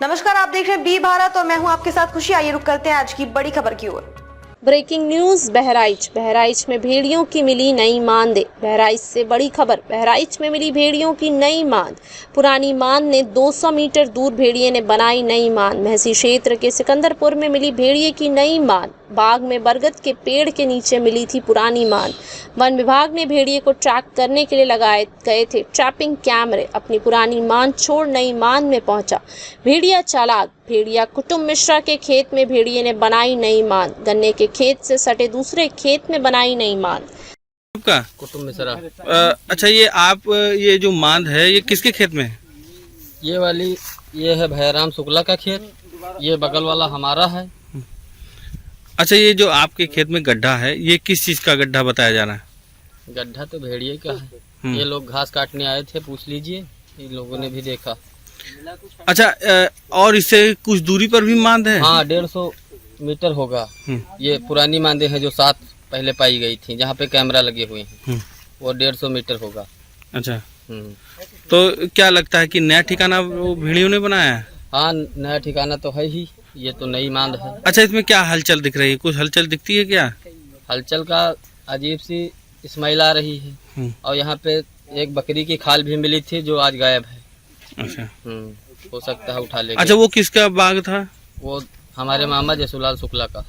नमस्कार, आप देख रहे हैं बी भारत और मैं हूं आपके साथ खुशी। आइए रुक करते हैं आज की बड़ी खबर की ओर। ब्रेकिंग न्यूज बहराइच में भेड़ियों की मिली नई मांद। बहराइच से बड़ी खबर। बहराइच में मिली भेड़ियों की नई मांद। पुरानी मांद ने 200 मीटर दूर भेड़िए ने बनाई नई मांद। महसी क्षेत्र के सिकंदरपुर में मिली भेड़िए की नई मांद। बाग में बरगद के पेड़ के नीचे मिली थी पुरानी मांद। वन विभाग ने भेड़िए को ट्रैक करने के लिए लगाए गए थे ट्रैपिंग कैमरे। अपनी पुरानी मांद छोड़ नई मांद में पहुंचा भेड़िया चालाक। भेड़िया कुटुंब मिश्रा के खेत में भेड़िए ने बनाई नई मांद। गन्ने के खेत से सटे दूसरे खेत में बनाई नई मांद। आपका कुटुंब मिश्रा। अच्छा, ये जो मांद है ये किसके खेत में है? ये है भैराम शुक्ला का खेत। ये बगल वाला हमारा है। अच्छा, ये जो आपके खेत में गड्ढा है ये किस चीज का गड्ढा बताया जा रहा है? गड्ढा तो भेड़िए का है। ये लोग घास काटने आए थे, पूछ लीजिए, इन लोगों ने भी देखा। अच्छा, और इससे कुछ दूरी पर भी मांद है? हाँ, 150 मीटर होगा। ये पुरानी मांदे हैं जो 7 पहले पाई गई थी, जहाँ पे कैमरा लगे हुए हैं। वो 150 मीटर होगा। अच्छा, तो क्या लगता है कि नया ठिकाना वो भेड़ियों ने बनाया है? हाँ, नया ठिकाना तो है ही। ये तो नई मांद है। अच्छा, इसमें क्या हलचल दिख रही है? कुछ हलचल दिखती है क्या? हलचल का अजीब सी स्मेल आ रही है। और यहाँ पे एक बकरी की खाल भी मिली थी जो आज गायब है। अच्छा, हो सकता है उठा ले। अच्छा, वो किसका बाग था? वो हमारे मामा जसूलाल शुक्ला का।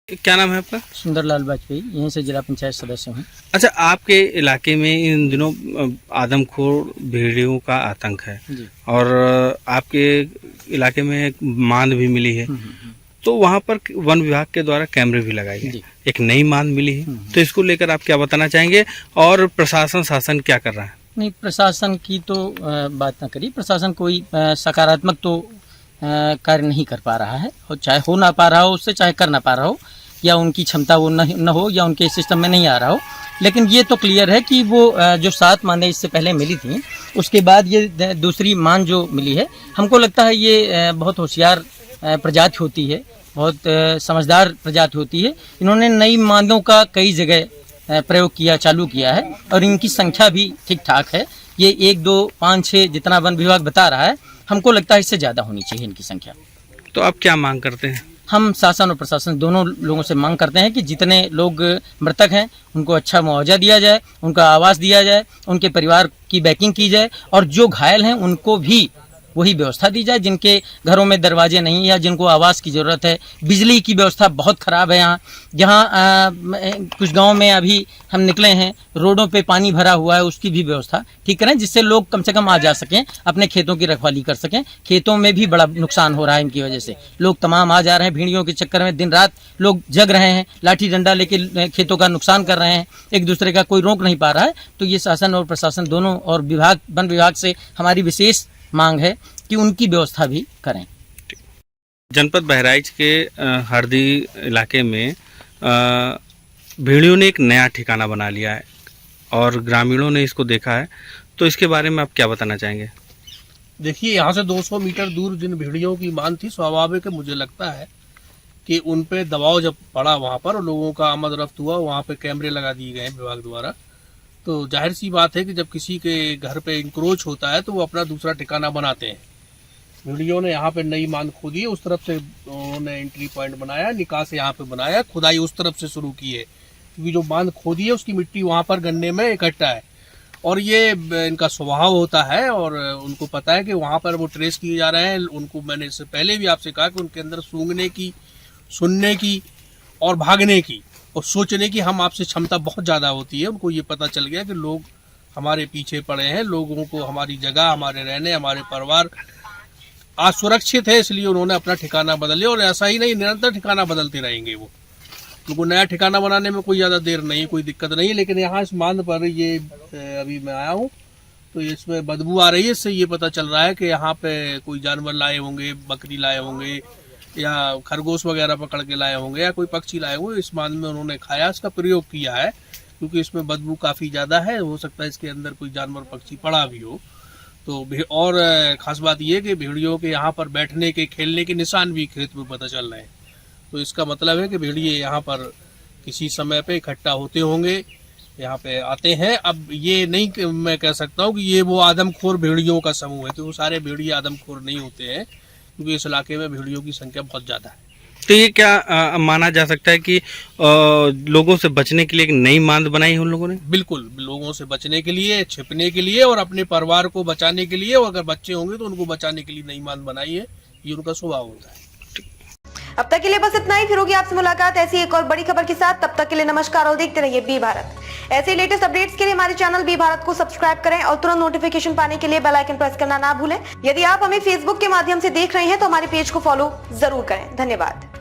क्या नाम है आपका? सुंदरलाल वाजपेयी, यहीं से जिला पंचायत सदस्य हूँ। अच्छा, आपके इलाके में इन दिनों आदमखोर भेड़ियों का आतंक है जी। और आपके इलाके में एक मांद भी मिली है, तो वहाँ पर वन विभाग के द्वारा कैमरे भी लगाए गए, एक नई मांद मिली है, तो इसको लेकर आप क्या बताना चाहेंगे और प्रशासन शासन क्या कर रहा है? नहीं, प्रशासन की तो बात ना करिए। प्रशासन कोई सकारात्मक तो कार्य नहीं कर पा रहा है, और चाहे हो ना पा रहा हो उससे, चाहे कर ना पा रहा हो, या उनकी क्षमता वो न हो, या उनके सिस्टम में नहीं आ रहा हो। लेकिन ये तो क्लियर है कि वो जो 7 मांदें इससे पहले मिली थी, उसके बाद ये दूसरी मांद जो मिली है, हमको लगता है ये बहुत होशियार प्रजाति होती है, बहुत समझदार प्रजाति होती है। इन्होंने नई मांदों का कई जगह प्रयोग चालू किया है, और इनकी संख्या भी ठीक ठाक है। ये 1, 2, 5, 6 जितना वन विभाग बता रहा है, हमको लगता है इससे ज़्यादा होनी चाहिए इनकी संख्या। तो आप क्या मांग करते हैं? हम शासन और प्रशासन दोनों लोगों से मांग करते हैं कि जितने लोग मृतक हैं उनको अच्छा मुआवजा दिया जाए, उनका आवास दिया जाए, उनके परिवार की बैकिंग की जाए, और जो घायल हैं उनको भी वही व्यवस्था दी जाए जिनके घरों में दरवाजे नहीं, या जिनको आवास की ज़रूरत है। बिजली की व्यवस्था बहुत ख़राब है जहाँ कुछ गांव में अभी हम निकले हैं, रोडों पे पानी भरा हुआ है, उसकी भी व्यवस्था ठीक करें, जिससे लोग कम से कम आ जा सकें, अपने खेतों की रखवाली कर सकें। खेतों में भी बड़ा नुकसान हो रहा है इनकी वजह से। लोग तमाम आ जा रहे हैं भेड़ियों के चक्कर में, दिन रात लोग जग रहे हैं, लाठी डंडा लेके खेतों का नुकसान कर रहे हैं, एक दूसरे का कोई रोक नहीं पा रहा है। तो ये शासन और प्रशासन दोनों और वन विभाग से हमारी विशेष मांग है कि उनकी व्यवस्था भी करें। जनपद बहराइच के हरदी इलाके में भेड़ियों ने एक नया ठिकाना बना लिया है और ग्रामीणों ने इसको देखा है, तो इसके बारे में आप क्या बताना चाहेंगे? देखिए, यहाँ से 200 मीटर दूर जिन भेड़ियों की मांद थी, स्वाभाविक है, मुझे लगता है कि उन पे दबाव जब पड़ा वहाँ पर, लोगों का आमद रफ्त हुआ, वहाँ पे कैमरे लगा दिए गए विभाग द्वारा। तो जाहिर सी बात है कि जब किसी के घर पे इंक्रोच होता है तो वो अपना दूसरा ठिकाना बनाते हैं। भेड़ियों ने यहाँ पे नई मांद खोदी है, उस तरफ से उन्होंने एंट्री पॉइंट बनाया, निकास यहाँ पे बनाया, खुदाई उस तरफ से शुरू की है, क्योंकि जो मांद खोदी है उसकी मिट्टी वहाँ पर गन्ने में इकट्ठा है, और ये इनका स्वभाव होता है, और उनको पता है कि वहाँ पर वो ट्रेस किए जा रहे हैं। उनको मैंने इससे पहले भी आपसे कहा कि उनके अंदर सूंघने की, सुनने की और भागने की और सोचने की हम आपसे क्षमता बहुत ज़्यादा होती है। उनको ये पता चल गया कि लोग हमारे पीछे पड़े हैं, लोगों को हमारी जगह, हमारे रहने, हमारे परिवार आज सुरक्षित है, इसलिए उन्होंने अपना ठिकाना बदल लिया। और ऐसा ही नहीं, निरंतर ठिकाना बदलते रहेंगे वो। उनको नया ठिकाना बनाने में कोई ज़्यादा देर नहीं, कोई दिक्कत नहीं। लेकिन यहाँ इस मांद पर ये अभी मैं आया हूँ तो इसमें बदबू आ रही है। इससे ये पता चल रहा है कि यहाँ पे कोई जानवर लाए होंगे, बकरी लाए होंगे, या खरगोश वगैरह पकड़ के लाए होंगे, या कोई पक्षी लाए होंगे। इस मांद में उन्होंने खाया, इसका प्रयोग किया है, क्योंकि इसमें बदबू काफ़ी ज़्यादा है। हो सकता है इसके अंदर कोई जानवर पक्षी पड़ा भी हो। तो और ख़ास बात यह है कि भेड़ियों के यहाँ पर बैठने के, खेलने के निशान भी खेत में पता चल रहे हैं। तो इसका मतलब है कि भेड़िए यहाँ पर किसी समय पे इकट्ठा होते होंगे, यहाँ पे आते हैं। अब ये नहीं कि मैं कह सकता हूँ कि ये वो आदमखोर भेड़ियों का समूह है, तो वो सारे भेड़िए आदमखोर नहीं होते हैं, क्योंकि इस इलाके में भेड़ियों की संख्या बहुत ज्यादा है। तो ये क्या माना जा सकता है कि लोगों से बचने के लिए एक नई मांद बनाई है उन लोगों ने? बिल्कुल, लोगों से बचने के लिए, छिपने के लिए और अपने परिवार को बचाने के लिए, और अगर बच्चे होंगे तो उनको बचाने के लिए नई मांद बनाई है। ये उनका स्वभाव होता है। अब तक के लिए बस इतना ही। फिर होगी आपसे मुलाकात ऐसी एक और बड़ी खबर के साथ। तब तक के लिए नमस्कार और देखते रहिए बी भारत। ऐसे लेटेस्ट अपडेट्स के लिए हमारे चैनल बी भारत को सब्सक्राइब करें और तुरंत नोटिफिकेशन पाने के लिए बेल आइकन प्रेस करना ना भूलें। यदि आप हमें फेसबुक के माध्यम से देख रहे हैं तो हमारे पेज को फॉलो जरूर करें। धन्यवाद।